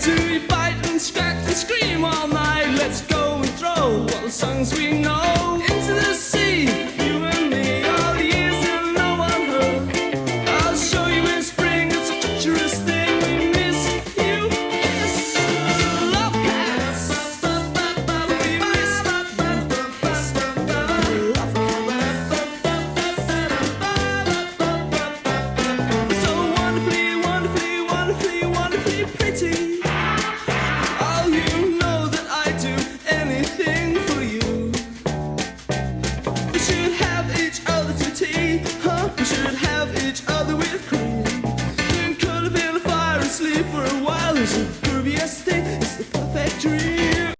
till we bite and scratch and scream all night. Let's go and throw all the songs we know into the sea. You and me, all the years that no one heard. I'll show you in spring, it's a treacherous thing. We miss you, yes. Love cats. We miss love cats. So wonderfully, wonderfully, wonderfully, wonderfully pretty. Oh, you know that I'd do anything for you. You should have